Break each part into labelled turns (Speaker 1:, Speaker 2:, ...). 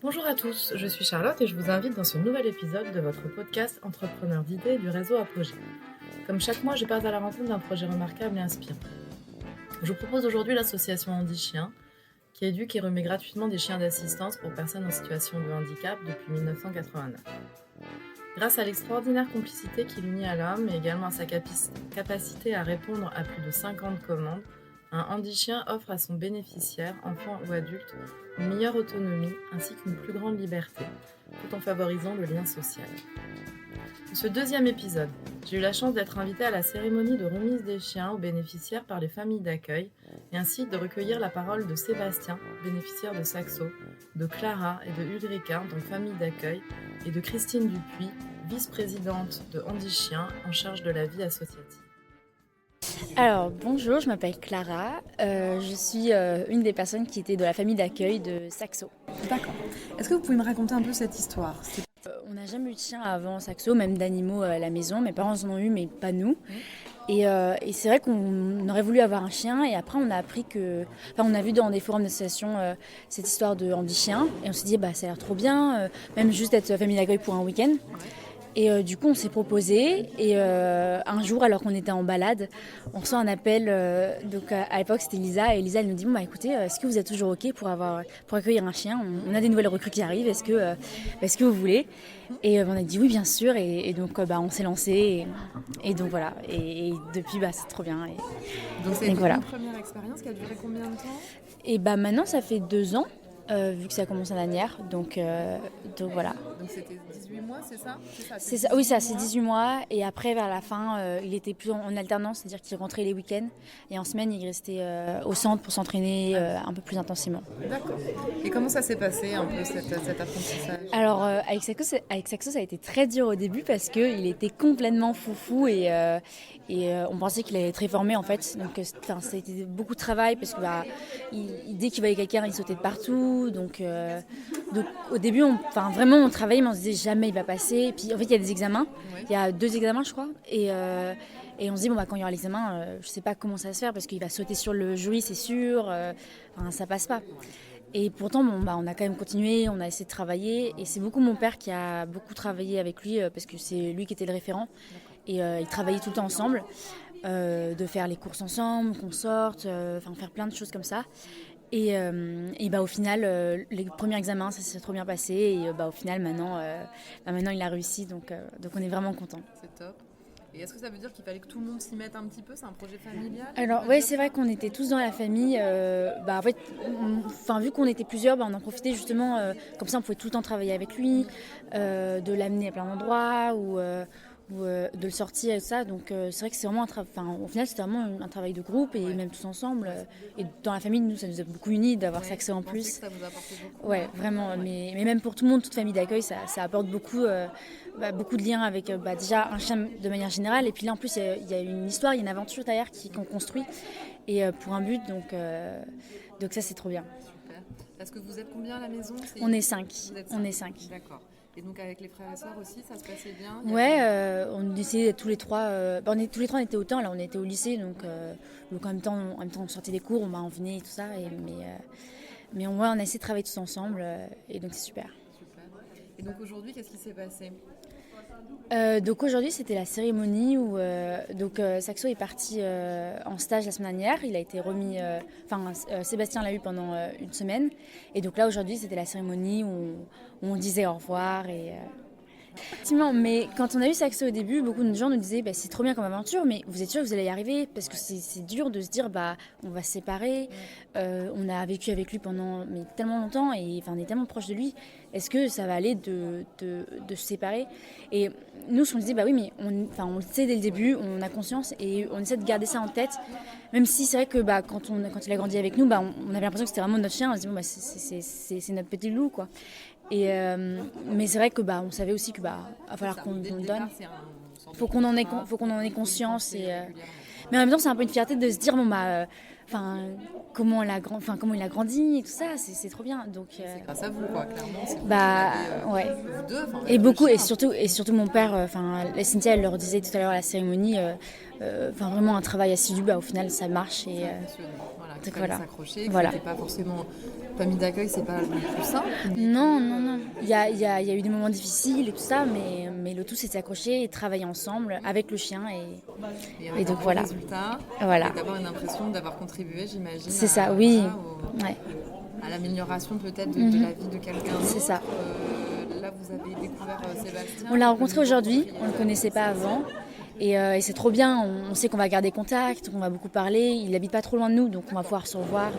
Speaker 1: Bonjour à tous, je suis Charlotte et je vous invite dans ce nouvel épisode de votre podcast Entrepreneurs d'idées du réseau Apogée. Comme chaque mois, je pars à la rencontre d'un projet remarquable et inspirant. Je vous propose aujourd'hui l'association Handi Chien, qui éduque et remet gratuitement des chiens d'assistance pour personnes en situation de handicap depuis 1989. Grâce à l'extraordinaire complicité qui l'unit à l'homme et également à sa capacité à répondre à plus de 50 commandes, un Handi Chien offre à son bénéficiaire, enfant ou adulte, une meilleure autonomie ainsi qu'une plus grande liberté, tout en favorisant le lien social. Dans ce deuxième épisode, j'ai eu la chance d'être invitée à la cérémonie de remise des chiens aux bénéficiaires par les familles d'accueil et ainsi de recueillir la parole de Sébastien, bénéficiaire de Saxo, de Clara et de Ulrika, donc famille d'accueil, et de Christine Dupuis, vice-présidente de Handi Chien en charge de la vie associative.
Speaker 2: Alors bonjour, je m'appelle Clara, je suis une des personnes qui était de la famille d'accueil de Saxo.
Speaker 3: D'accord. Est-ce que vous pouvez me raconter un peu cette histoire ?
Speaker 2: On n'a jamais eu de chien avant Saxo, même d'animaux à la maison. Mes parents en ont eu, mais pas nous. Et c'est vrai qu'on aurait voulu avoir un chien et après on a appris on a vu dans des forums d'association cette histoire de Handi Chien et on s'est dit ça a l'air trop bien, même juste être famille d'accueil pour un week-end. Et du coup, on s'est proposé. Et un jour, alors qu'on était en balade, on reçoit un appel. Donc à l'époque, c'était Lisa. Et Lisa, elle nous dit écoutez, est-ce que vous êtes toujours OK pour accueillir un chien ? On a des nouvelles recrues qui arrivent. Est-ce que vous voulez ? Et on a dit oui, bien sûr. Et donc, on s'est lancé. Et donc voilà. Et depuis, c'est trop bien.
Speaker 3: Donc, c'est une première expérience qui a duré combien de temps ?
Speaker 2: Et maintenant, ça fait 2 ans. Vu que ça commence à l'année, donc voilà.
Speaker 3: Donc c'était 18 mois, c'est ça ?
Speaker 2: C'est ça, oui, c'est 18 mois. Et après, vers la fin, il était plus en alternance, c'est-à-dire qu'il rentrait les week-ends. Et en semaine, il restait au centre pour s'entraîner un peu plus intensément.
Speaker 3: D'accord. Et comment ça s'est passé un peu cet apprentissage ?
Speaker 2: Alors, avec Saxo, ça a été très dur au début parce qu'il était complètement foufou et on pensait qu'il allait être réformé en fait. Donc, ça a été beaucoup de travail parce que dès qu'il voyait quelqu'un, il sautait de partout. Donc au début, on travaillait, mais on se disait jamais il va passer. Et puis en fait, il y a des examens. Il y a 2 examens, je crois. Et on se dit quand il y aura l'examen, je sais pas comment ça va se faire parce qu'il va sauter sur le jury, c'est sûr. Ça passe pas. Et pourtant, on a quand même continué, on a essayé de travailler. Et c'est beaucoup mon père qui a beaucoup travaillé avec lui parce que c'est lui qui était le référent. Et ils travaillaient tout le temps ensemble, de faire les courses ensemble, qu'on sorte, faire plein de choses comme ça. Et au final, les premiers examens, ça s'est trop bien passé. Et au final, maintenant il a réussi. Donc on est vraiment contents.
Speaker 3: C'est top. Et est-ce que ça veut dire qu'il fallait que tout le monde s'y mette un petit peu ? C'est un projet familial ?
Speaker 2: Alors oui, c'est vrai qu'on était tous dans la famille. En fait, vu qu'on était plusieurs, on en profitait justement. Comme ça, on pouvait tout le temps travailler avec lui, de l'amener à plein d'endroits ou de le sortir et tout ça. Donc c'est vrai que c'est vraiment au final, c'était vraiment un travail de groupe et même tous ensemble. Et dans la famille, nous, ça nous a beaucoup unis d'avoir Saxo en plus.
Speaker 3: Que ça vous a apporté beaucoup.
Speaker 2: Ouais, vraiment. Mais même pour tout le monde, toute famille d'accueil, ça apporte beaucoup de liens avec déjà un chien de manière générale. Et puis là, en plus, il y a une histoire, il y a une aventure derrière qu'on construit et pour un but. Donc ça, c'est trop bien.
Speaker 3: Super. Est-ce que vous êtes combien à la maison ?
Speaker 2: On est 5.
Speaker 3: On est 5. D'accord. Et donc avec les frères et sœurs aussi, ça se passait bien ?
Speaker 2: On essayait tous les trois. Tous les trois, on était autant. Là, on était au lycée, donc en même temps, on sortait des cours, on venait et tout ça. Mais on a essayé de travailler tous ensemble, et donc c'est super.
Speaker 3: Super. Et donc aujourd'hui, qu'est-ce qui s'est passé ?
Speaker 2: Donc aujourd'hui, c'était la cérémonie où Saxo est parti en stage la semaine dernière. Il a été remis. Sébastien l'a eu pendant une semaine. Et donc là, aujourd'hui, c'était la cérémonie où on disait au revoir. Effectivement, mais quand on a eu Saxo au début, beaucoup de gens nous disaient c'est trop bien comme aventure, mais vous êtes sûr que vous allez y arriver ? Parce que c'est dur de se dire on va se séparer. On a vécu avec lui pendant tellement longtemps et on est tellement proche de lui. Est-ce que ça va aller de se séparer ? Et nous, on se disait oui, mais on le sait dès le début, on a conscience et on essaie de garder ça en tête. Même si c'est vrai que quand il a grandi avec nous, on avait l'impression que c'était vraiment notre chien. On se dit c'est notre petit loup quoi. Mais c'est vrai que on savait aussi que va falloir qu'on le donne. Faut qu'on en ait conscience mais en même temps c'est un peu une fierté de se dire comment il a grandi et tout ça, c'est trop bien. Donc
Speaker 3: c'est grâce à vous quoi, clairement.
Speaker 2: Ouais.
Speaker 3: Vous deux,
Speaker 2: et beaucoup et surtout mon père. Cynthia elle leur disait tout à l'heure à la cérémonie. Vraiment un travail assidu. Au final ça marche et.
Speaker 3: Voilà. qu'il
Speaker 2: Donc
Speaker 3: fallait
Speaker 2: voilà.
Speaker 3: s'accrocher, que
Speaker 2: Voilà.
Speaker 3: c'était pas forcément... Famille d'accueil, c'est pas le plus simple.
Speaker 2: Non. Il y a eu des moments difficiles et tout ça, mais le tout, c'est de s'accrocher et de travailler ensemble avec le chien.
Speaker 3: Et
Speaker 2: donc
Speaker 3: un
Speaker 2: voilà.
Speaker 3: résultat,
Speaker 2: Voilà.
Speaker 3: et d'avoir une impression d'avoir contribué, j'imagine.
Speaker 2: C'est ça, oui. Ouais.
Speaker 3: À l'amélioration peut-être de la vie de quelqu'un d'autre.
Speaker 2: C'est ça.
Speaker 3: Là, vous avez découvert Sébastien.
Speaker 2: On l'a rencontré aujourd'hui, on ne le connaissait pas avant. Et c'est trop bien, on sait qu'on va garder contact, qu'on va beaucoup parler. Il n'habite pas trop loin de nous, donc on va pouvoir se revoir.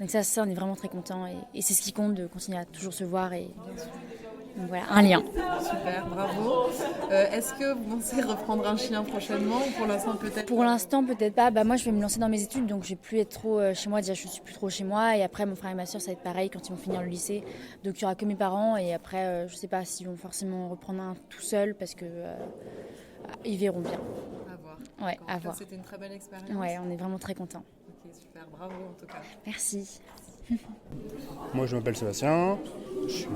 Speaker 2: Donc ça, on est vraiment très contents. Et c'est ce qui compte, de continuer à toujours se voir. Donc voilà, un lien.
Speaker 3: Super, bravo. Est-ce que vous pensez reprendre un chien prochainement ou pour l'instant peut-être?
Speaker 2: Pour l'instant, peut-être pas. Moi, je vais me lancer dans mes études, donc je vais plus être trop chez moi. Déjà, je suis plus trop chez moi. Et après, mon frère et ma soeur, ça va être pareil quand ils vont finir le lycée. Donc il y aura que mes parents. Et après, je sais pas s'ils vont forcément reprendre un tout seul parce que ils verront bien.
Speaker 3: À voir.
Speaker 2: Ouais, à voir.
Speaker 3: C'était une très belle expérience.
Speaker 2: Ouais, on est vraiment très contents.
Speaker 3: Ok, super, bravo en tout cas.
Speaker 2: Merci.
Speaker 4: Moi, je m'appelle Sébastien. Je suis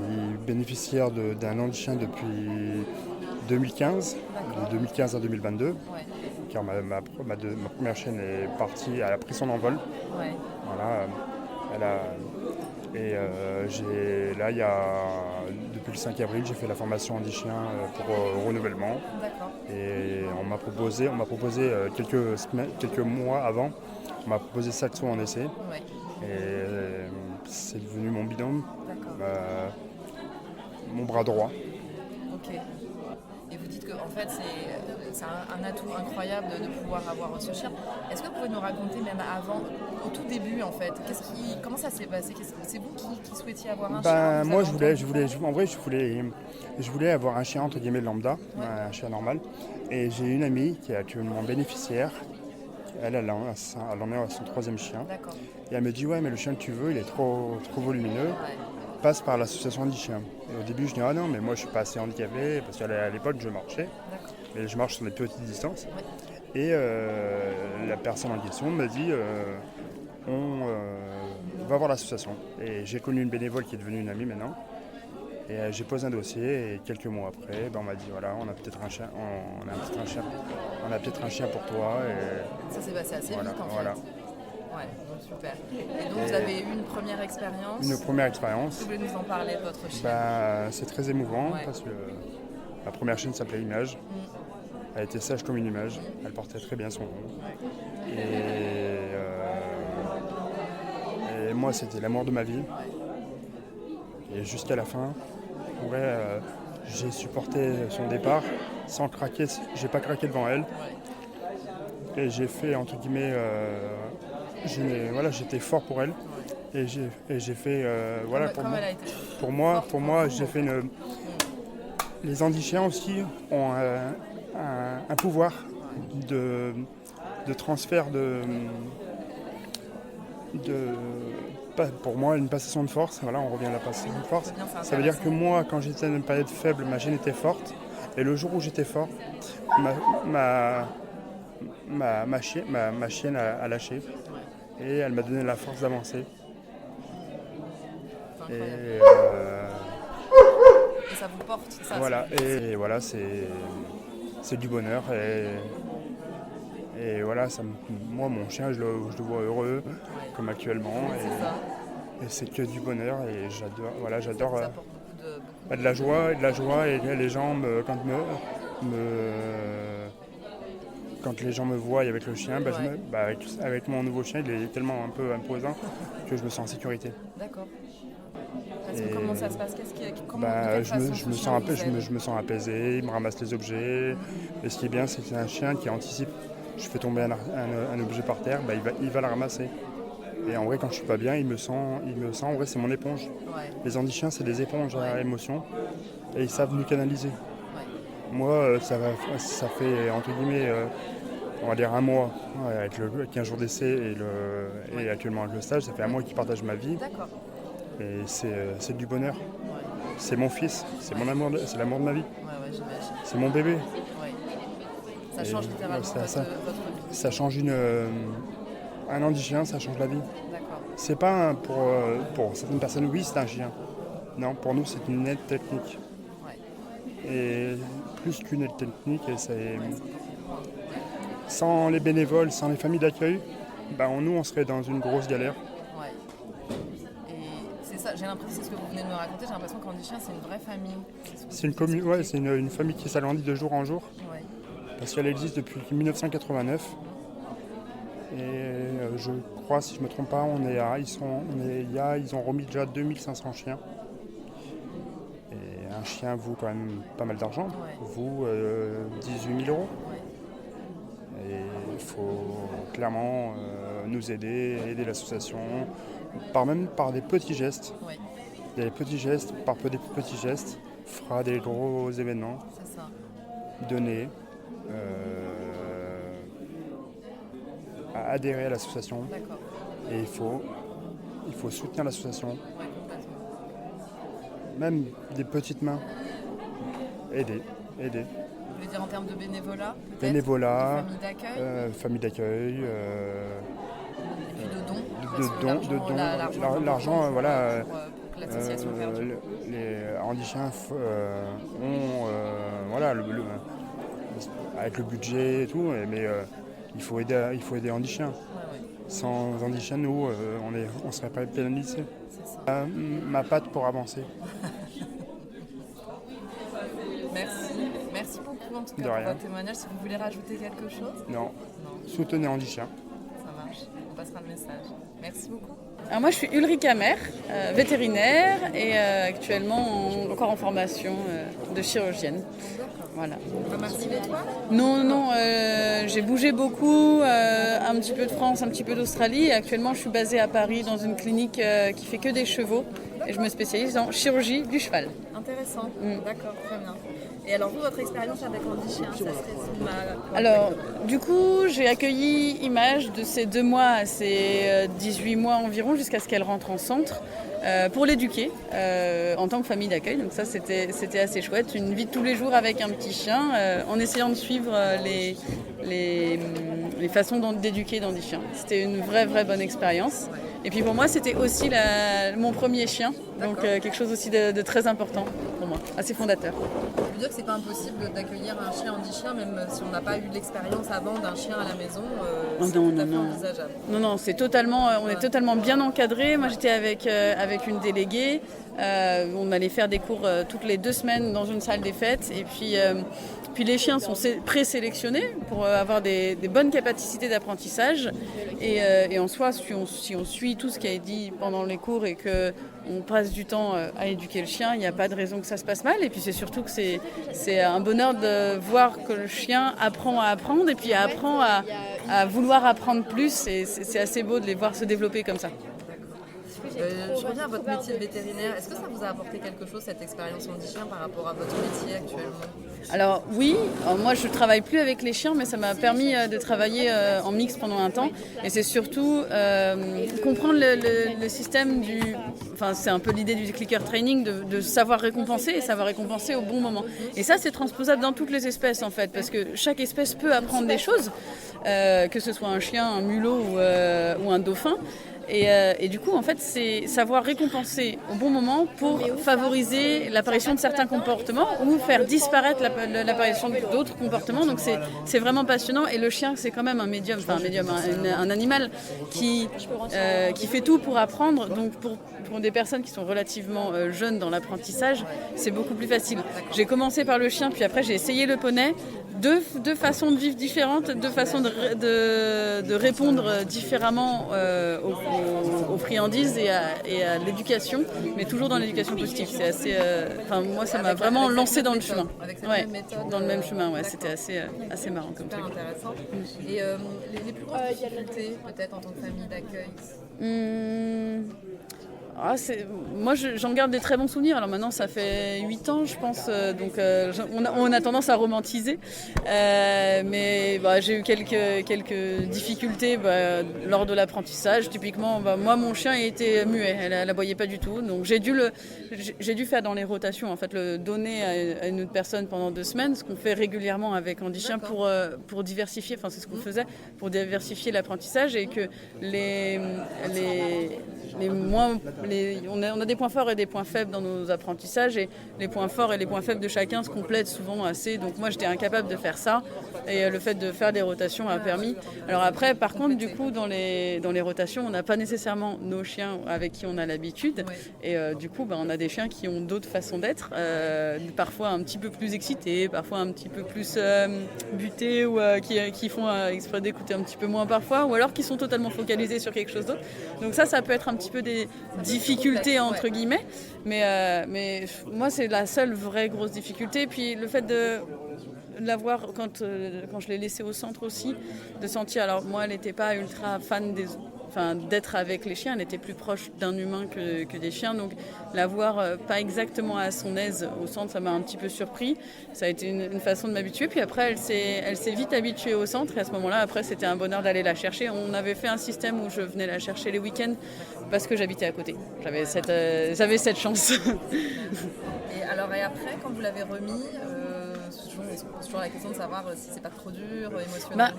Speaker 4: bénéficiaire d'un an de chien depuis 2015, de 2015 à 2022.
Speaker 3: Ouais.
Speaker 4: Car ma première chienne est partie, elle a pris son envol.
Speaker 3: Ouais.
Speaker 4: Voilà, depuis le 5 avril, j'ai fait la formation Handi-Chien pour renouvellement.
Speaker 3: D'accord.
Speaker 4: Et on m'a proposé quelques mois avant, on m'a proposé Saxo en essai.
Speaker 3: Ouais.
Speaker 4: Et c'est devenu mon binôme,
Speaker 3: D'accord.
Speaker 4: mon bras droit.
Speaker 3: Ok. Et vous dites que en fait c'est un atout incroyable de pouvoir avoir ce chien. Est-ce que vous pouvez nous raconter même avant, au tout début en fait, comment ça s'est passé? C'est vous qui souhaitiez avoir un chien?
Speaker 4: Moi je voulais avoir un chien entre guillemets lambda, un chien normal. Et j'ai une amie qui est actuellement bénéficiaire. Elle en est à son 3e chien.
Speaker 3: D'accord.
Speaker 4: Et elle me dit ouais mais le chien que tu veux il est trop volumineux.
Speaker 3: Ouais.
Speaker 4: Passe par l'association Handi-Chien. Et au début je dis ah non mais moi je suis pas assez handicapé parce qu'à l'époque je marchais.
Speaker 3: D'accord.
Speaker 4: Mais je marche sur des petites distances.
Speaker 3: Ouais.
Speaker 4: Et la personne en question m'a dit on va voir l'association. Et j'ai connu une bénévole qui est devenue une amie maintenant. Et j'ai posé un dossier et quelques mois après, on m'a dit voilà, on a peut-être un chien, on a peut-être un chien pour toi. Et
Speaker 3: Ça s'est passé assez
Speaker 4: voilà,
Speaker 3: vite en
Speaker 4: voilà.
Speaker 3: fait. Ouais, donc super. Et donc vous avez eu une première expérience.
Speaker 4: Une première expérience.
Speaker 3: Vous voulez nous en parler de votre chien?
Speaker 4: C'est très émouvant
Speaker 3: Ouais.
Speaker 4: parce que la première chienne s'appelait Image. Elle était sage comme une image. Elle portait très bien son nom. Et moi, c'était l'amour de ma vie. Et jusqu'à la fin, en vrai, j'ai supporté son départ sans craquer. J'ai pas craqué devant elle. Et j'ai fait, entre guillemets, j'étais fort pour elle. Et j'ai fait, pour moi, j'ai fait une... Les Handi-Chiens aussi ont un pouvoir de transfert pour moi, une passation de force. Voilà, on revient à la passation de force. Ça veut dire que moi, quand j'étais dans une période faible, ma gêne était forte. Et le jour où j'étais fort, ma chienne a lâché. Et elle m'a donné la force d'avancer. Et
Speaker 3: ça vous porte, ça.
Speaker 4: voilà, et voilà, c'est du bonheur. Et voilà, moi, mon chien, je le vois heureux, comme actuellement.
Speaker 3: C'est ça.
Speaker 4: Et c'est que du bonheur. Et j'adore
Speaker 3: Ça apporte beaucoup
Speaker 4: de la joie. Et les gens, quand les gens me voient avec le chien, avec mon nouveau chien, il est tellement un peu imposant que je me sens en sécurité.
Speaker 3: D'accord. Parce que comment ça se passe?
Speaker 4: Je me sens apaisé, il me ramasse les objets. Et ce qui est bien, c'est que c'est un chien qui anticipe. Je fais tomber un objet par terre, il va le ramasser. Et en vrai, quand je suis pas bien, il me sent en vrai, c'est mon éponge.
Speaker 3: Ouais.
Speaker 4: Les Handi-Chiens, c'est des éponges à émotions. Et ils savent nous canaliser.
Speaker 3: Ouais.
Speaker 4: Moi, ça fait, entre guillemets, on va dire un mois, avec le 15 jours d'essai et actuellement avec le stage, ça fait un mois qu'ils partagent ma vie.
Speaker 3: D'accord.
Speaker 4: Et c'est du bonheur.
Speaker 3: Ouais.
Speaker 4: C'est mon fils, c'est mon amour, c'est l'amour de ma vie.
Speaker 3: Ouais, j'imagine.
Speaker 4: C'est mon bébé.
Speaker 3: Ouais. Ça change littéralement votre vie.
Speaker 4: Ça change un Handi-Chien, ça change la vie.
Speaker 3: D'accord.
Speaker 4: C'est pas pour certaines personnes, oui, c'est un chien. Non, pour nous, c'est une aide technique.
Speaker 3: Ouais.
Speaker 4: Et plus qu'une aide technique, et sans les bénévoles, sans les familles d'accueil, nous, on serait dans une grosse galère.
Speaker 3: Ouais. Et c'est ça, j'ai l'impression, c'est ce que vous venez de me raconter, j'ai l'impression qu'Andy Chien, c'est une vraie famille.
Speaker 4: C'est une famille qui s'agrandit de jour en jour.
Speaker 3: Ouais.
Speaker 4: Parce qu'elle existe depuis 1989. Et je crois, si je ne me trompe pas, ils ont remis déjà 2500 chiens. Et un chien vaut quand même pas mal d'argent, vaut 18 000 €.
Speaker 3: Ouais.
Speaker 4: Et il faut clairement nous aider l'association, par des petits gestes.
Speaker 3: Ouais.
Speaker 4: Des petits gestes, des petits gestes, fera des gros événements.
Speaker 3: C'est ça.
Speaker 4: Donner, à adhérer à l'association.
Speaker 3: D'accord.
Speaker 4: Et il faut soutenir l'association.
Speaker 3: Ouais, complètement.
Speaker 4: Même des petites mains. Aider.
Speaker 3: Vous voulez dire en termes de bénévolat, peut-être?
Speaker 4: Bénévolat,
Speaker 3: famille d'accueil, et puis de dons.
Speaker 4: L'argent, voilà.
Speaker 3: Pour que l'association perdure.
Speaker 4: Les Andy Chien ont, voilà, avec le budget et tout, mais il faut aider Andy Chien.
Speaker 3: Ouais.
Speaker 4: Sans Andy Chien, nous, on serait pas pénalisés.
Speaker 3: C'est ça.
Speaker 4: Ma patte pour avancer.
Speaker 3: Merci beaucoup en tout cas
Speaker 4: De
Speaker 3: pour
Speaker 4: rien.
Speaker 3: votre témoignage. Si vous voulez rajouter quelque chose?
Speaker 4: Non. Soutenez Andy Chien.
Speaker 3: Ça marche. On passera le message. Merci beaucoup.
Speaker 5: Alors moi je suis Ulrike Hammer, vétérinaire et actuellement encore en formation de chirurgienne. Voilà.
Speaker 3: Merci beaucoup.
Speaker 5: Non, j'ai bougé beaucoup, un petit peu de France, un petit peu d'Australie et actuellement je suis basée à Paris dans une clinique qui fait que des chevaux et je me spécialise en chirurgie du cheval.
Speaker 3: Intéressant. D'accord, très bien. Et alors vous, votre expérience avec Andy Chien, ça se résume à quoi?
Speaker 5: Alors, du coup, j'ai accueilli Image de ses 2 mois à ses 18 mois environ jusqu'à ce qu'elle rentre en centre pour l'éduquer en tant que famille d'accueil. Donc ça, c'était assez chouette. Une vie de tous les jours avec un petit chien en essayant de suivre les façons d'éduquer d'Andy Chien. C'était une vraie bonne expérience. Et puis pour moi, c'était aussi mon premier chien. Donc quelque chose aussi de très important pour moi, assez fondateur.
Speaker 3: Je veux dire que c'est pas impossible d'accueillir un chien Andy Chien, même si on n'a pas eu l'expérience avant d'un chien à la maison. C'est tout à fait envisageable.
Speaker 5: Non, c'est totalement, on est totalement bien encadré. Moi, j'étais avec une déléguée. On allait faire des cours toutes les 2 semaines dans une salle des fêtes. Et puis les chiens sont présélectionnés pour avoir des bonnes capacités d'apprentissage. Et en soi, si on suit tout ce qui a été dit pendant les cours et qu'on passe du temps à éduquer le chien, il n'y a pas de raison que ça se passe mal. Et puis c'est surtout que c'est un bonheur de voir que le chien apprend à apprendre et puis apprend à vouloir apprendre plus. Et c'est assez beau de les voir se développer comme ça.
Speaker 3: Je reviens à votre métier de vétérinaire. Est-ce que ça vous a apporté quelque chose, cette expérience Andy Chien, par rapport à votre métier actuellement?
Speaker 5: Alors oui, moi je ne travaille plus avec les chiens, mais ça m'a permis de travailler en mix pendant un temps. Et c'est surtout comprendre le système Enfin, c'est un peu l'idée du clicker training, de savoir récompenser et savoir récompenser au bon moment. Et ça, c'est transposable dans toutes les espèces en fait, parce que chaque espèce peut apprendre des choses, que ce soit un chien, un mulot ou un dauphin. Et du coup, en fait, c'est savoir récompenser au bon moment pour favoriser l'apparition de certains comportements ou faire disparaître l'apparition d'autres comportements. Donc c'est vraiment passionnant. Et le chien, c'est quand même un médium, un animal qui fait tout pour apprendre. Donc pour des personnes qui sont relativement jeunes dans l'apprentissage, c'est beaucoup plus facile. J'ai commencé par le chien, puis après j'ai essayé le poney. Deux façons de vivre différentes, 2 façons de répondre différemment aux friandises et à l'éducation, mais toujours dans l'éducation positive. C'est assez, moi, ça m'a vraiment lancé dans le chemin.
Speaker 3: Avec cette même méthode,
Speaker 5: dans le même chemin, ouais. C'était assez marrant comme truc.
Speaker 3: Super intéressant. Et les plus grosses difficultés, peut-être en tant que famille d'accueil?
Speaker 5: Moi, j'en garde des très bons souvenirs. Alors maintenant, ça fait 8 ans, je pense, donc on a tendance à romantiser. Mais j'ai eu quelques difficultés lors de l'apprentissage. Typiquement, moi, mon chien était muet, elle aboyait pas du tout. Donc j'ai dû faire dans les rotations, en fait, le donner à une autre personne pendant 2 semaines, ce qu'on fait régulièrement avec Andy Chien pour diversifier. Enfin, c'est ce qu'on faisait pour diversifier l'apprentissage et que les on a des points forts et des points faibles dans nos apprentissages, et les points forts et les points faibles de chacun se complètent souvent assez. Donc moi, j'étais incapable de faire ça, et le fait de faire des rotations a permis. Alors après, par contre, du coup, dans les rotations, on n'a pas nécessairement nos chiens avec qui on a l'habitude, et du coup, on a des chiens qui ont d'autres façons d'être, parfois un petit peu plus excités, parfois un petit peu plus butés, ou qui font exprès d'écouter un petit peu moins parfois, ou alors qui sont totalement focalisés sur quelque chose d'autre. Donc ça peut être un petit peu des difficultés entre guillemets, mais moi c'est la seule vraie grosse difficulté. Puis le fait de l'avoir quand je l'ai laissée au centre aussi, de sentir, alors moi elle n'était pas ultra fan d'être avec les chiens, elle était plus proche d'un humain que des chiens, donc la voir pas exactement à son aise au centre, ça m'a un petit peu surpris. Ça a été une façon de m'habituer, puis après elle s'est vite habituée au centre, et à ce moment-là, après c'était un bonheur d'aller la chercher. On avait fait un système où je venais la chercher les week-ends parce que j'habitais à côté. J'avais cette chance.
Speaker 3: Et après, quand vous l'avez remis, c'est toujours la question de savoir si c'est pas trop dur émotionnellement.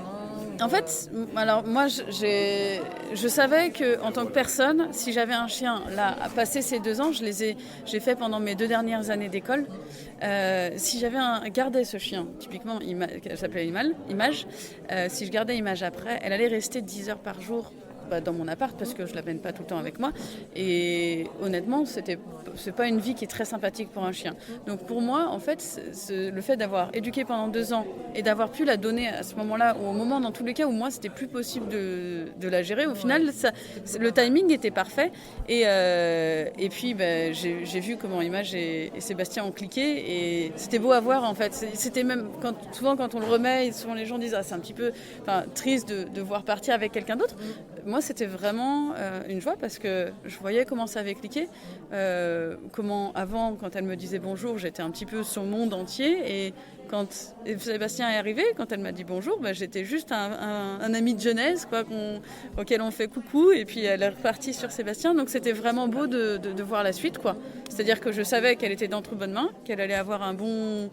Speaker 5: En fait, alors moi je savais que en tant que personne, si j'avais un chien là, à passer ces 2 ans, j'ai fait pendant mes 2 dernières années d'école. Si j'avais gardé ce chien, typiquement, elle s'appelait Image, si je gardais Image après, elle allait rester 10 heures par jour dans mon appart, parce que je ne l'amène pas tout le temps avec moi, et honnêtement c'est pas une vie qui est très sympathique pour un chien. Donc pour moi en fait le fait d'avoir éduqué pendant 2 ans et d'avoir pu la donner à ce moment-là, ou au moment dans tous les cas où moi c'était plus possible de la gérer, au final le timing était parfait, et puis j'ai vu comment Image et Sébastien ont cliqué, et c'était beau à voir en fait. C'était même souvent quand on le remet, souvent les gens disent c'est un petit peu triste de voir partir avec quelqu'un d'autre. Moi, c'était vraiment une joie, parce que je voyais comment ça avait cliqué. Comment, avant, quand elle me disait bonjour, j'étais un petit peu sur le monde entier. Et quand Sébastien est arrivé, quand elle m'a dit bonjour, j'étais juste un ami de jeunesse auquel on fait coucou. Et puis elle est repartie sur Sébastien. Donc c'était vraiment beau de voir la suite, quoi. C'est-à-dire que je savais qu'elle était d'entre bonnes mains, qu'elle allait avoir un bon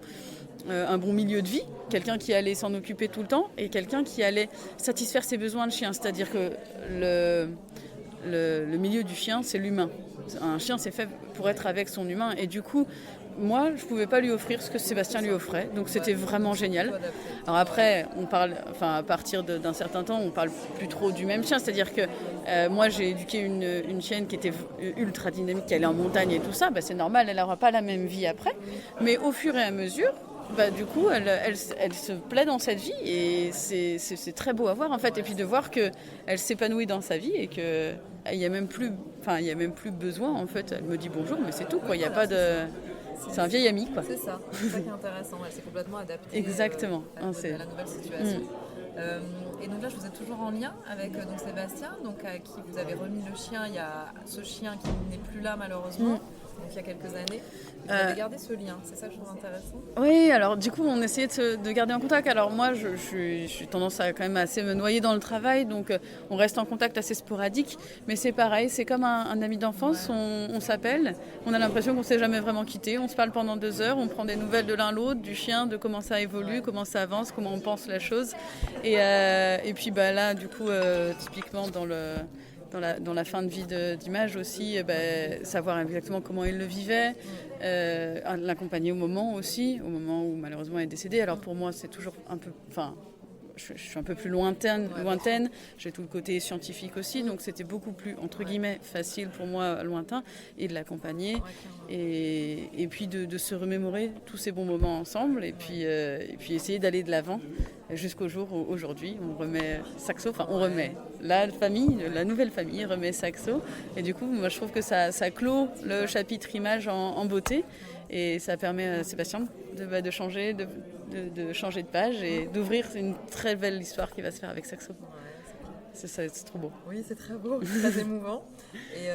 Speaker 5: milieu de vie, quelqu'un qui allait s'en occuper tout le temps, et quelqu'un qui allait satisfaire ses besoins de chien. C'est-à-dire que le milieu du chien, c'est l'humain. Un chien, c'est fait pour être avec son humain, et du coup, moi, je ne pouvais pas lui offrir ce que Sébastien lui offrait, donc c'était vraiment génial. Alors après, à partir d'un certain temps, on parle plus trop du même chien, c'est-à-dire que moi, j'ai éduqué une chienne qui était ultra dynamique, qui allait en montagne et tout ça, c'est normal, elle n'aura pas la même vie après, mais au fur et à mesure, du coup, elle se plaît dans cette vie, et c'est très beau à voir en fait. Et puis de voir qu'elle s'épanouit dans sa vie, et qu'il n'y a même plus besoin en fait. Elle me dit bonjour, mais c'est tout, quoi. Il y a pas de... C'est un vieil ami, quoi.
Speaker 3: C'est ça qui est intéressant. Elle s'est complètement adaptée.
Speaker 5: Exactement.
Speaker 3: À la nouvelle situation. Et donc là, je vous êtes toujours en lien avec Sébastien, donc à qui vous avez remis le chien. Il y a ce chien qui n'est plus là malheureusement. Donc il y a quelques années. Vous avez gardé ce lien, c'est ça que je trouve intéressant.
Speaker 5: Oui, alors du coup on essayait de garder en contact. Alors moi j'ai tendance à quand même assez me noyer dans le travail, donc on reste en contact assez sporadique, mais c'est pareil, c'est comme un ami d'enfance, on s'appelle, on a l'impression qu'on ne s'est jamais vraiment quitté, on se parle pendant 2 heures, on prend des nouvelles de l'un l'autre, du chien, de comment ça évolue, comment ça avance, comment on pense la chose, et puis là du coup typiquement dans la fin de vie d'Image aussi, savoir exactement comment il le vivait, l'accompagner au moment où malheureusement elle est décédée. Alors pour moi c'est toujours un peu... Je suis un peu plus lointaine, j'ai tout le côté scientifique aussi, donc c'était beaucoup plus, entre guillemets, facile pour moi, lointain, et de l'accompagner, et puis de se remémorer tous ces bons moments ensemble, et puis essayer d'aller de l'avant jusqu'au jour où aujourd'hui on remet Saxo, la nouvelle famille remet Saxo, et du coup moi je trouve que ça clôt le chapitre Image en beauté, et ça permet à Sébastien de changer de page et d'ouvrir une très belle histoire qui va se faire avec Saxo. C'est trop beau.
Speaker 3: Oui, c'est très beau, très émouvant. Et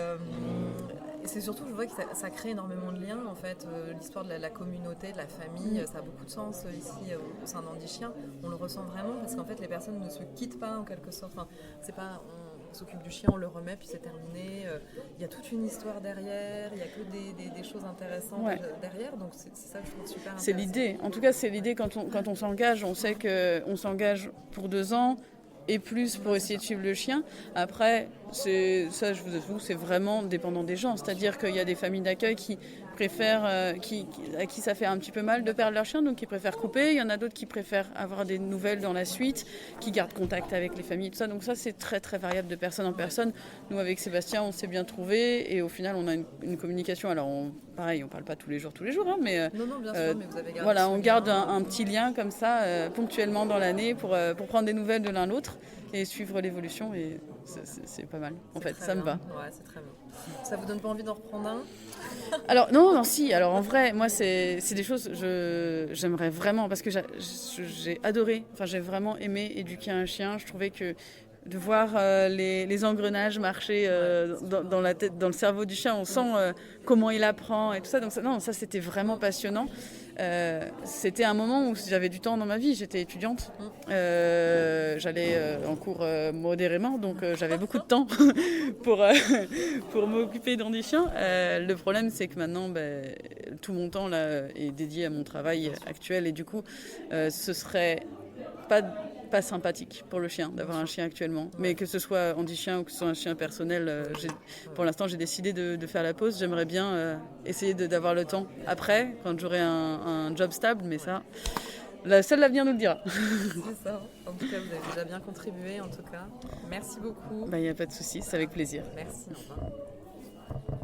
Speaker 3: c'est surtout, je vois que ça crée énormément de liens, en fait. L'histoire de la communauté, de la famille, ça a beaucoup de sens ici au sein d'Andy-Chien. On le ressent vraiment parce qu'en fait, les personnes ne se quittent pas en quelque sorte. Enfin, c'est pas... On s'occupe du chien, on le remet, puis c'est terminé. Il y a toute une histoire derrière, il n'y a que des choses intéressantes derrière, donc c'est ça que je trouve super intéressant.
Speaker 5: C'est l'idée, en tout cas c'est l'idée quand on s'engage, on sait qu'on s'engage pour 2 ans, et plus pour essayer de suivre le chien. Après, ça, je vous avoue, c'est vraiment dépendant des gens. C'est-à-dire qu'il y a des familles d'accueil qui préfèrent, à qui ça fait un petit peu mal de perdre leur chien, donc qui préfèrent couper. Il y en a d'autres qui préfèrent avoir des nouvelles dans la suite, qui gardent contact avec les familles, tout ça. Donc ça, c'est très très variable de personne en personne. Nous, avec Sébastien, on s'est bien trouvés et au final, on a une communication. Alors, pareil, on parle pas tous les jours, hein, mais
Speaker 3: Non, bien sûr, mais vous avez gardé
Speaker 5: voilà,
Speaker 3: ce
Speaker 5: on
Speaker 3: lien.
Speaker 5: garde un petit lien comme ça, ponctuellement dans l'année pour prendre des nouvelles de l'un l'autre et suivre l'évolution. Et c'est pas mal. En fait, ça me va.
Speaker 3: Ouais, c'est très bien. Ça vous donne pas envie d'en reprendre un?
Speaker 5: Alors non, si. Alors en vrai, moi c'est des choses j'aimerais vraiment parce que j'ai adoré. Enfin, j'ai vraiment aimé éduquer un chien. Je trouvais que de voir les engrenages marcher dans la tête, dans le cerveau du chien, on sent comment il apprend et tout ça. Donc ça c'était vraiment passionnant. C'était un moment où j'avais du temps dans ma vie. J'étais étudiante, j'allais en cours modérément, donc j'avais beaucoup de temps pour m'occuper des chiens. Le problème, c'est que maintenant, tout mon temps là est dédié à mon travail actuel et du coup, ce serait pas sympathique pour le chien d'avoir un chien actuellement, mais que ce soit handi-chien ou que ce soit un chien personnel, pour l'instant j'ai décidé de faire la pause. J'aimerais bien essayer d'avoir le temps après, quand j'aurai un job stable, mais ça, seul l'avenir nous le dira.
Speaker 3: C'est ça. En tout cas, vous avez déjà bien contribué, en tout cas. Merci beaucoup.
Speaker 5: Il n'y a pas de souci, c'est avec plaisir.
Speaker 3: Merci. Au revoir.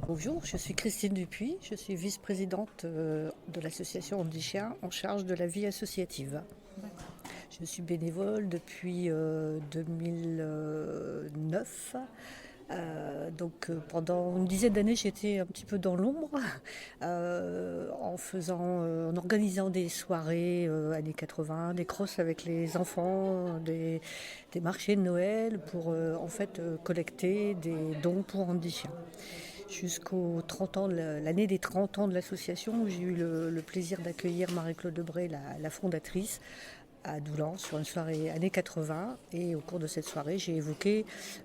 Speaker 6: Bonjour, je suis Christine Dupuis, je suis vice-présidente de l'association Handi-Chien en charge de la vie associative. Je suis bénévole depuis 2009. Pendant une dizaine d'années, j'étais un petit peu dans l'ombre en organisant des soirées années 80, des crosses avec les enfants, des marchés de Noël pour collecter des dons pour Handi-Chien. Jusqu'aux 30 ans, l'année des 30 ans de l'association, où j'ai eu le plaisir d'accueillir Marie-Claude Debré, la fondatrice, à Doulan sur une soirée années 80, et au cours de cette soirée j'ai évoqué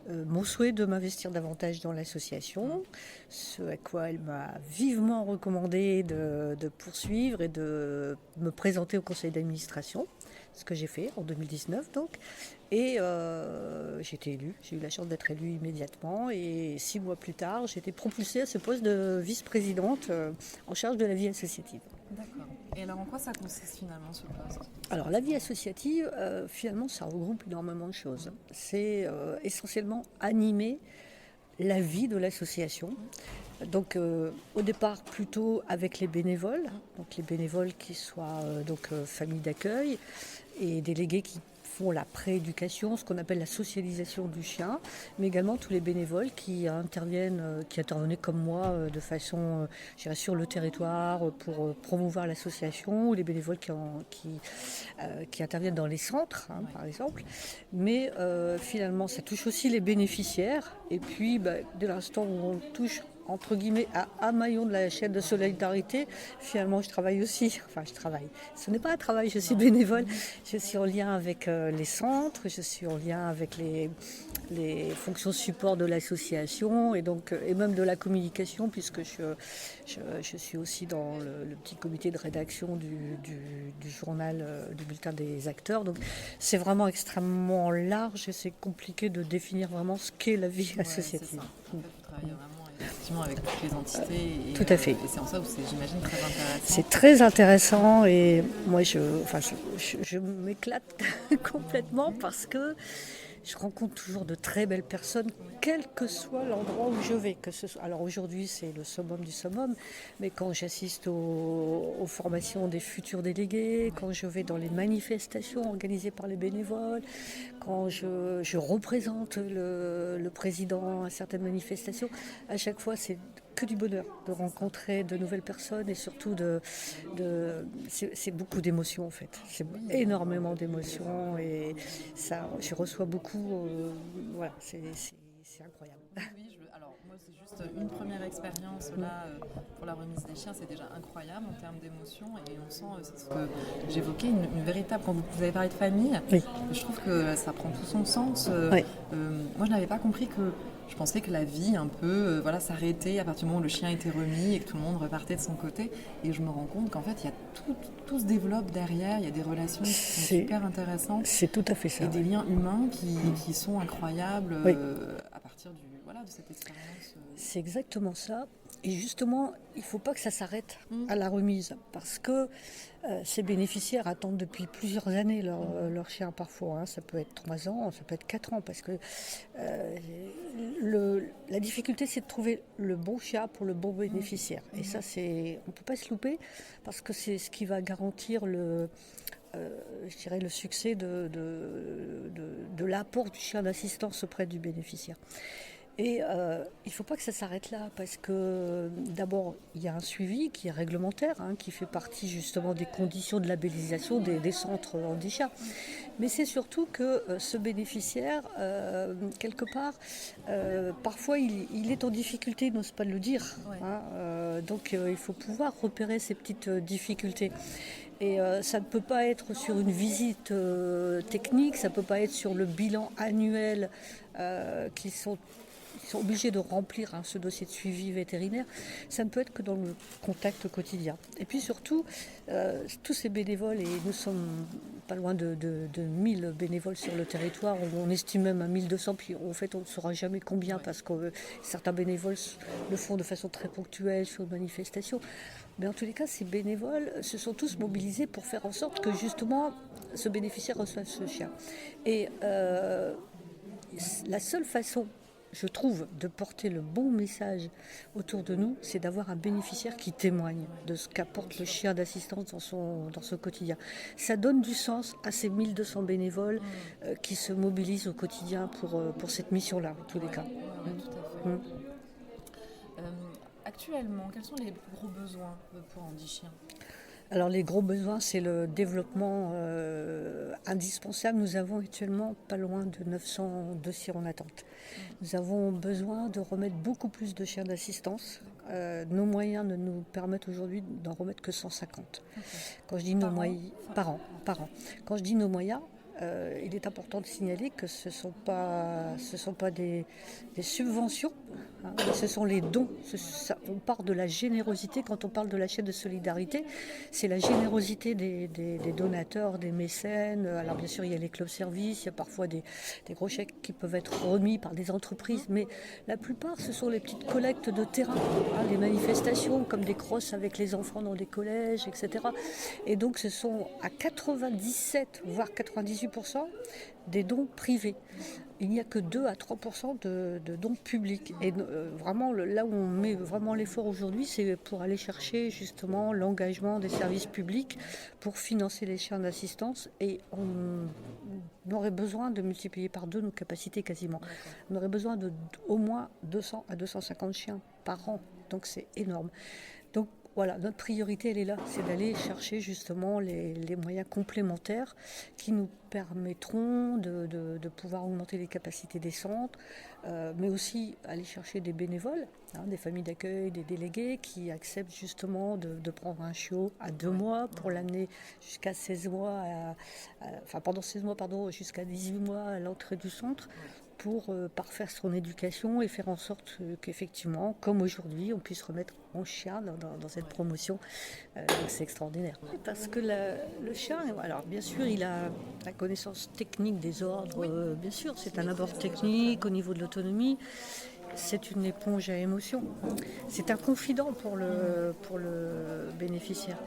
Speaker 6: mon souhait de m'investir davantage dans l'association, ce à quoi elle m'a vivement recommandé de poursuivre et de me présenter au conseil d'administration, ce que j'ai fait en 2019 donc, et j'ai été élue, j'ai eu la chance d'être élue immédiatement et 6 mois plus tard j'ai été propulsée à ce poste de vice-présidente en charge de la vie associative.
Speaker 3: D'accord. Et alors en quoi ça consiste finalement ce poste ?
Speaker 6: Alors la vie associative, finalement, ça regroupe énormément de choses. C'est essentiellement animer la vie de l'association. Donc au départ plutôt avec les bénévoles, donc les bénévoles qui soient familles d'accueil et délégués qui font la prééducation, ce qu'on appelle la socialisation du chien, mais également tous les bénévoles qui intervenaient comme moi de façon sur le territoire pour promouvoir l'association, ou les bénévoles qui interviennent dans les centres, par exemple. Mais finalement, ça touche aussi les bénéficiaires. Et puis, dès l'instant où on touche entre guillemets, à un maillon de la chaîne de solidarité, finalement, je travaille aussi. Enfin, je travaille. Ce n'est pas un travail, je suis bénévole. Je suis en lien avec les centres, je suis en lien avec les fonctions support de l'association et même de la communication, puisque je suis aussi dans le petit comité de rédaction du journal, du bulletin des acteurs. Donc, c'est vraiment extrêmement large et c'est compliqué de définir vraiment ce qu'est la vie associative.
Speaker 3: C'est ça. Vous travaillez vraiment effectivement avec toutes les entités.
Speaker 6: Tout à fait.
Speaker 3: Et c'est en ça où c'est, j'imagine, très intéressant.
Speaker 6: C'est très intéressant et moi je m'éclate complètement parce que je rencontre toujours de très belles personnes, quel que soit l'endroit où je vais. Alors aujourd'hui, c'est le summum du summum, mais quand j'assiste aux formations des futurs délégués, quand je vais dans les manifestations organisées par les bénévoles, quand je représente le président à certaines manifestations, à chaque fois, c'est que du bonheur de rencontrer de nouvelles personnes et surtout c'est beaucoup d'émotions en fait. C'est énormément d'émotions et ça, je reçois beaucoup. Voilà, c'est incroyable.
Speaker 3: Oui, alors moi c'est juste une première expérience là pour la remise des chiens, c'est déjà incroyable en termes d'émotions et on sent, c'est ce que j'évoquais, une véritable, quand vous avez parlé de famille,
Speaker 6: oui.
Speaker 3: Je trouve que ça prend tout son sens.
Speaker 6: Oui.
Speaker 3: Moi je n'avais pas compris que Je pensais que la vie un peu s'arrêtait à partir du moment où le chien était remis et que tout le monde repartait de son côté. Et je me rends compte qu'en fait, il y a tout se développe derrière, il y a des relations qui sont super intéressantes.
Speaker 6: C'est tout à fait ça.
Speaker 3: Et des liens humains qui sont incroyables à partir de cette expérience.
Speaker 6: C'est exactement ça. Et justement, il ne faut pas que ça s'arrête à la remise, parce que ces bénéficiaires attendent depuis plusieurs années leur chien parfois. Ça peut être 3 ans, ça peut être 4 ans, parce que la difficulté, c'est de trouver le bon chien pour le bon bénéficiaire. Et ça, on ne peut pas se louper, parce que c'est ce qui va garantir le succès de l'apport du chien d'assistance auprès du bénéficiaire. Et il ne faut pas que ça s'arrête là, parce que d'abord, il y a un suivi qui est réglementaire, qui fait partie justement des conditions de labellisation des centres anti-chats. Mais c'est surtout que ce bénéficiaire, quelque part, parfois il est en difficulté, il n'ose pas le dire. Donc il faut pouvoir repérer ces petites difficultés. Et ça ne peut pas être sur une visite technique, ça ne peut pas être sur le bilan annuel qu'ils sont obligés de remplir ce dossier de suivi vétérinaire. Ça ne peut être que dans le contact quotidien. Et puis surtout, tous ces bénévoles, et nous sommes pas loin de 1000 bénévoles sur le territoire, on estime même à 1200, puis en fait on ne saura jamais combien, parce que certains bénévoles le font de façon très ponctuelle sur une manifestation. Mais en tous les cas, ces bénévoles se sont tous mobilisés pour faire en sorte que justement ce bénéficiaire reçoive ce chien. Et la seule façon, je trouve, de porter le bon message autour de nous, c'est d'avoir un bénéficiaire qui témoigne de ce qu'apporte le chien d'assistance dans son quotidien. Ça donne du sens à ces 1200 bénévoles qui se mobilisent au quotidien pour cette mission-là, en tous les cas.
Speaker 3: Tout à fait. Actuellement, quels sont les gros besoins pour Andy Chien ?
Speaker 6: Alors les gros besoins, c'est le développement indispensable. Nous avons actuellement pas loin de 900 dossiers en attente. Nous avons besoin de remettre beaucoup plus de chiens d'assistance. Nos moyens ne nous permettent aujourd'hui d'en remettre que 150. Quand je dis nos moyens, par an. Quand je dis nos moyens, il est important de signaler que ce ne sont pas des subventions, ce sont les dons. On part de la générosité. Quand on parle de la chaîne de solidarité, c'est la générosité des donateurs, des mécènes. Alors bien sûr, il y a les clubs services, il y a parfois des gros chèques qui peuvent être remis par des entreprises, mais la plupart, ce sont les petites collectes de terrain, les manifestations comme des crosses avec les enfants dans des collèges, etc. Et donc ce sont à 97, voire 98% des dons privés. Il n'y a que 2 à 3% de dons publics. Et vraiment, là où on met vraiment l'effort aujourd'hui, c'est pour aller chercher justement l'engagement des services publics pour financer les chiens d'assistance. Et on aurait besoin de multiplier par 2 nos capacités quasiment. On aurait besoin d'au moins 200 à 250 chiens par an. Donc c'est énorme. Donc voilà, notre priorité, elle est là, c'est d'aller chercher justement les moyens complémentaires qui nous permettront de pouvoir augmenter les capacités des centres, mais aussi aller chercher des bénévoles, des familles d'accueil, des délégués qui acceptent justement de prendre un chiot à 2 mois pour l'amener jusqu'à 16 mois, pendant 16 mois, jusqu'à 18 mois à l'entrée du centre, pour parfaire son éducation et faire en sorte qu'effectivement, comme aujourd'hui, on puisse remettre en chien dans cette promotion. C'est extraordinaire. Parce que le chien, alors bien sûr, il a la connaissance technique des ordres, bien sûr, c'est un abord technique au niveau de l'autonomie. C'est une éponge à émotion. C'est un confident pour le bénéficiaire.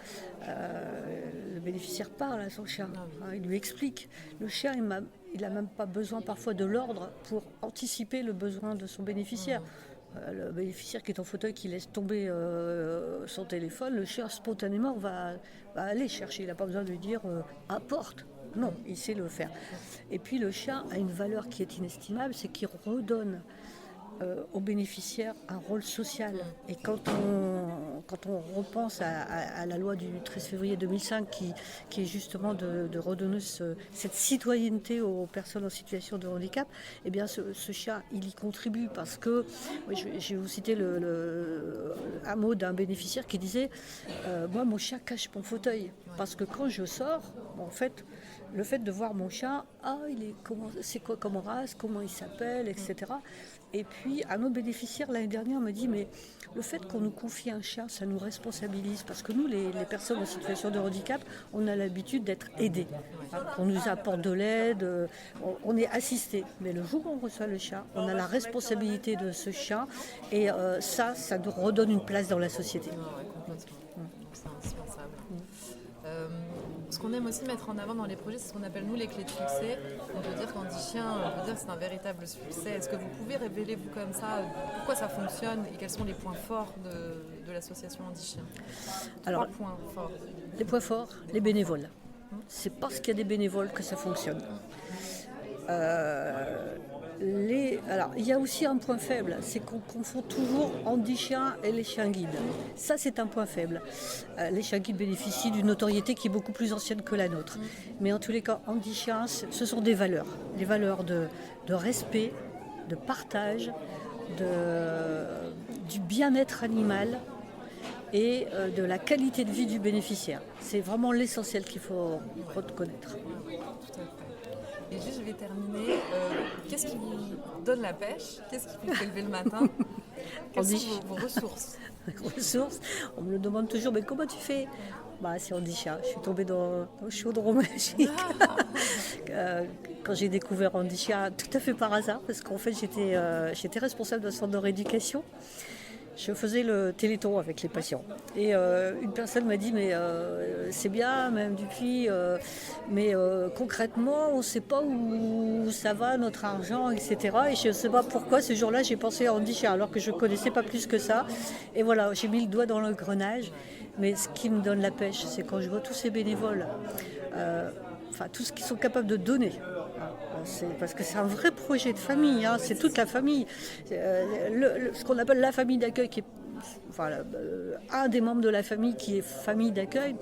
Speaker 6: Le bénéficiaire parle à son chien, il lui explique. Le chien, il n'a même pas besoin parfois de l'ordre pour anticiper le besoin de son bénéficiaire. Le bénéficiaire qui est en fauteuil, qui laisse tomber son téléphone, le chien spontanément va aller chercher. Il n'a pas besoin de lui dire apporte. Non, il sait le faire. Et puis le chien a une valeur qui est inestimable, c'est qu'il redonne aux bénéficiaires un rôle social. Et quand quand on repense à la loi du 13 février 2005 qui est justement de redonner cette citoyenneté aux personnes en situation de handicap, eh bien ce chat, il y contribue parce que, oui, je vais vous citer un mot d'un bénéficiaire qui disait moi, mon chat cache mon fauteuil. Parce que quand je sors, en fait, le fait de voir mon chat, c'est quoi comme race, comment il s'appelle, etc. Et puis, un autre bénéficiaire, l'année dernière, me dit, mais le fait qu'on nous confie un chat, ça nous responsabilise. Parce que nous, les personnes en situation de handicap, on a l'habitude d'être aidés. On nous apporte de l'aide, on est assistés. Mais le jour où on reçoit le chat, on a la responsabilité de ce chat. Et ça nous redonne une place dans la société.
Speaker 3: Ouais, complètement. C'est indispensable. Ce qu'on aime aussi mettre en avant dans les projets, c'est ce qu'on appelle nous les clés de succès. On peut dire qu'Handichien, c'est un véritable succès. Est-ce que vous pouvez révéler, vous comme ça, pourquoi ça fonctionne et quels sont les points forts de l'association Handichien?
Speaker 6: Alors,
Speaker 3: 3 points forts.
Speaker 6: Les points forts, les bénévoles. C'est parce qu'il y a des bénévoles que ça fonctionne. Alors, il y a aussi un point faible, c'est qu'on confond toujours handichiens et les chiens guides. Ça, c'est un point faible. Les chiens guides bénéficient d'une notoriété qui est beaucoup plus ancienne que la nôtre. Mais en tous les cas, handichiens, ce sont des valeurs de respect, de partage, du bien-être animal et de la qualité de vie du bénéficiaire. C'est vraiment l'essentiel qu'il faut connaître.
Speaker 3: Et juste, je vais terminer. Qu'est-ce qui vous donne la pêche? Qu'est-ce qui vous fait lever le matin? Quelles sont vos ressources?
Speaker 6: Ressources, on me le demande toujours, mais comment tu fais? C'est Handichat. Je suis tombée dans le chaudron magique. Quand j'ai découvert Handichat, tout à fait par hasard, parce qu'en fait, j'étais responsable d'un centre de rééducation. Je faisais le téléthon avec les patients. Et une personne m'a dit, mais c'est bien, même depuis, mais concrètement, on ne sait pas où ça va, notre argent, etc. Et je ne sais pas pourquoi, ce jour-là, j'ai pensé à Handichat, alors que je ne connaissais pas plus que ça. Et voilà, j'ai mis le doigt dans l'engrenage. Mais ce qui me donne la pêche, c'est quand je vois tous ces bénévoles, tous ceux qui sont capables de donner. Parce que c'est un vrai projet de famille, c'est toute la famille. Ce qu'on appelle la famille d'accueil, qui est un des membres de la famille qui est famille d'accueil,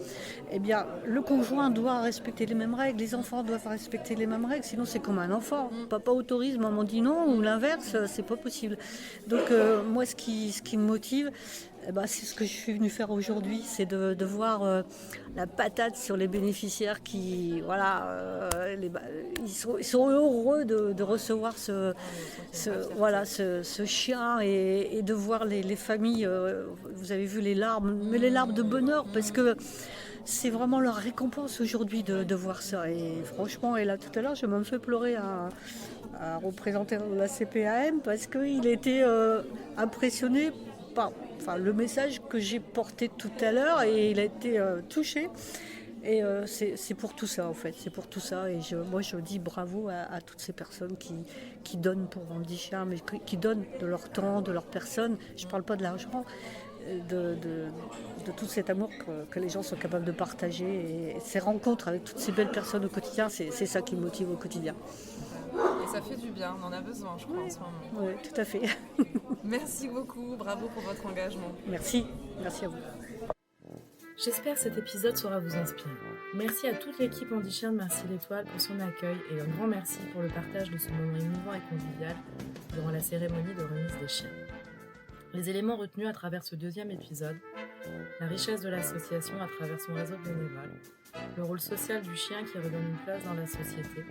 Speaker 6: eh bien, le conjoint doit respecter les mêmes règles, les enfants doivent respecter les mêmes règles, sinon c'est comme un enfant. Papa autorise, maman dit non, ou l'inverse, c'est pas possible. Donc moi, ce qui me motive, c'est ce que je suis venue faire aujourd'hui, c'est de voir la patate sur les bénéficiaires qui, ils sont heureux de recevoir ce chien et de voir les familles. Vous avez vu les larmes, mais les larmes de bonheur, parce que c'est vraiment leur récompense aujourd'hui de voir ça. Et franchement, et là tout à l'heure, j'ai même fait pleurer un représentant de la CPAM parce qu'il était impressionné par le message que j'ai porté tout à l'heure, et il a été touché. Et c'est pour tout ça, en fait, c'est pour tout ça. Et moi, je dis bravo à toutes ces personnes qui donnent pour Handichat, mais qui donnent de leur temps, de leur personne. Je ne parle pas de l'argent, de tout cet amour que les gens sont capables de partager. Et ces rencontres avec toutes ces belles personnes au quotidien, c'est ça qui me motive au quotidien.
Speaker 3: Et ça fait du bien, on en a besoin, je crois, en ce moment.
Speaker 6: Oui, tout à fait.
Speaker 3: Merci beaucoup, bravo pour votre engagement.
Speaker 6: Merci à vous.
Speaker 1: J'espère que cet épisode saura vous inspirer. Merci à toute l'équipe Handichien de Merci l'Étoile pour son accueil, et un grand merci pour le partage de ce moment émouvant et convivial durant la cérémonie de remise des chiens. Les éléments retenus à travers ce 2e épisode: la richesse de l'association à travers son réseau bénévole, le rôle social du chien qui redonne une place dans la société,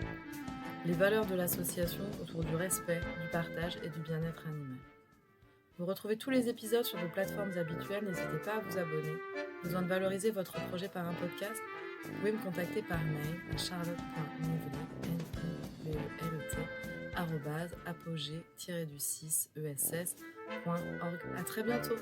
Speaker 1: les valeurs de l'association autour du respect, du partage et du bien-être animal. Vous retrouvez tous les épisodes sur vos plateformes habituelles, n'hésitez pas à vous abonner. Besoin de valoriser votre projet par un podcast? Vous pouvez me contacter par mail à charlotte.nivelet@apogée-du6ess.org. À très bientôt.